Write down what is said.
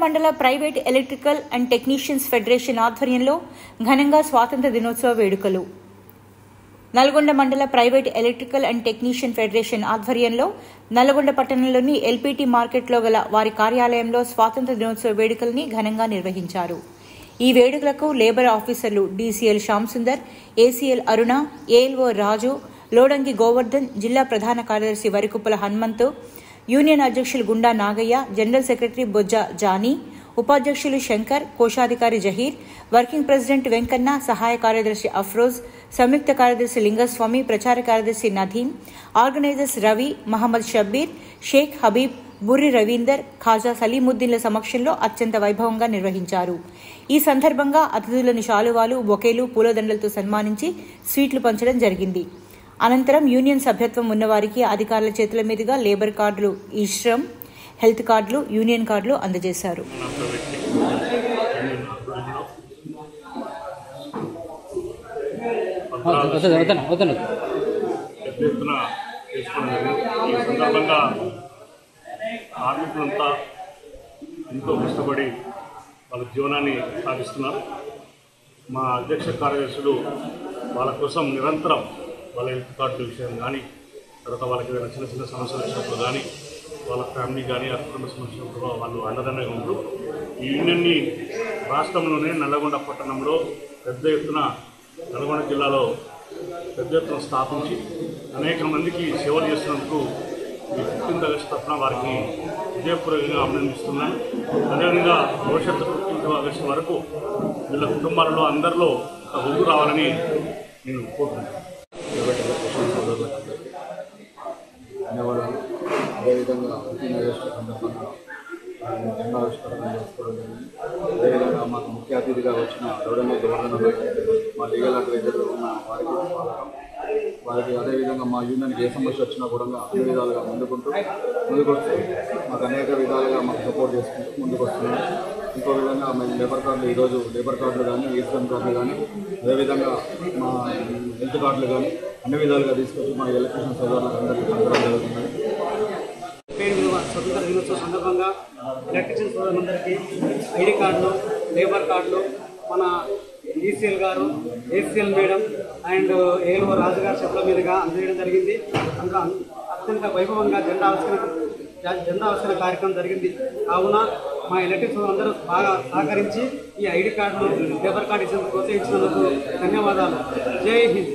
మండల private electrical and technicians federation ఆధ్వర్యంలో ఘనంగా స్వాతంత్ర దినోత్సవ వేడుకలు. నల్గొండ మండల private electrical and technician federation ఆధ్వర్యంలో నల్గొండ పట్టణంలోని ఎల్పీటీ మార్కెట్లో గల వారి కార్యాలయంలో స్వాతంత్ర దినోత్సవ వేడుకల్ని ఘనంగా నిర్వహించారు. ఈ వేడుకలకు లేబర్ ఆఫీసర్లు డీసీఎల్ శ్యామ్ సుందర్, ఏసీఎల్ అరుణ, ఏఎల్ఓ రాజు, లోడంగి గోవర్ధన్, జిల్లా ప్రధాన కార్యదర్శి వరికుప్పల హనుమంతు, యూనియన్ అధ్యక్షులు గుండా నాగయ్య, జనరల్ సెక్రటరీ బొజ్జ జానీ, ఉపాధ్యక్షులు శంకర్, కోశాధికారి జహీర్, వర్కింగ్ ప్రెసిడెంట్ వెంకన్న, సహాయ కార్యదర్శి అఫ్రోజ్, సంయుక్త కార్యదర్శి లింగస్వామి, ప్రచార కార్యదర్శి నదీం, ఆర్గనైజర్స్ రవి, మహమ్మద్ షబ్బీర్, షేక్ హబీబ్, బుర్రి రవీందర్, ఖాజా సలీముద్దీన్ల సమక్షంలో అత్యంత వైభవంగా నిర్వహించారు. ఈ సందర్భంగా అతిథులను శాలువాలు, బొకేలు, పూలదండలతో సన్మానించి స్వీట్లు పంచడం జరిగింది. అనంతరం యూనియన్ సభ్యత్వం ఉన్నవారికి అధికారుల చేతుల మీదుగా లేబర్ కార్డులు, ఈశ్రమ్, హెల్త్ కార్డులు, యూనియన్ కార్డులు అందజేశారు. కార్మికులంతా ఎంతో కష్టపడి వాళ్ళ జీవనాన్ని సాగిస్తున్నారు. మా అధ్యక్ష కార్యదర్శులు వాళ్ళ కోసం నిరంతరం వాళ్ళ హెల్త్ కార్డుల విషయం కానీ, తర్వాత వాళ్ళకి ఏదైనా చిన్న చిన్న సమస్యలు వచ్చినప్పుడు కానీ, వాళ్ళ ఫ్యామిలీ కానీ ఆ కుటుంబ సమస్యలు వచ్చినప్పుడు వాళ్ళు అండదండగా ఉంటూ ఈ యూనియన్ని రాష్ట్రంలోనే నల్లగొండ పట్టణంలో పెద్ద ఎత్తున, నల్గొండ జిల్లాలో పెద్ద ఎత్తున స్థాపించి అనేక మందికి సేవలు చేస్తున్నందుకు ఈ 15 ఆగస్టు తరఫున వారికి విజయపూర్వకంగా అభినందిస్తున్నాను. అదేవిధంగా భవిష్యత్తు 15 ఆగస్టు వరకు వీళ్ళ కుటుంబాలలో అందరిలో ఒక ముందు రావాలని నేను కోరుకుంటున్నాను. ధన్యవాదాలు. అదేవిధంగా 15 ఆగస్టు సందర్భంగా జెండా ఆవిష్కరణ చేసుకోవడం జరిగింది. అదేవిధంగా మాకు ముఖ్య అతిథిగా వచ్చిన లోడంగి గోవర్ధన్, మా లీగల్ అడ్వైజర్ ఉన్న వారికి అదేవిధంగా మా యూనియన్కి ఏ సమస్య వచ్చినా కూడా అన్ని విధాలుగా ముందుకు వస్తూ మాకు అనేక విధాలుగా మాకు సపోర్ట్ చేసుకుంటూ ముందుకు వస్తున్నాం. ఇంకో విధంగా మేము లేబర్ కార్డులు, ఈరోజు లేబర్ కార్డులు కానీ, ఈశ్వరం కార్డులు కానీ, అదేవిధంగా మా హెల్త్ కార్డులు కానీ అన్ని విధాలుగా తీసుకొచ్చి మా ఎలక్ట్రిషియన్ సోదరులకు అందరికీ పంచడం జరుగుతుంది. స్వతంత్ర దినోత్సవ సందర్భంగా ఎలక్ట్రిషియన్ సోదరులందరికీ ఐడి కార్డులు, లేబర్ కార్డులు మన డీసీఎల్ గారు, ఏసీఎల్ మేడం అండ్ ఏఎల్ఓ రాజు గారి చేతుల మీదుగా అందజేయడం జరిగింది. అందులో అత్యంత వైభవంగా జెండా ఆవిష్కరణ కార్యక్రమం జరిగింది. కావున మా ఎలక్ట్రిక్ అందరూ బాగా సహకరించి ఈ ఐడి కార్డులు, లేబర్ కార్డు ఇచ్చేందుకు ప్రోత్సహించినందుకు ధన్యవాదాలు. జై హింద్.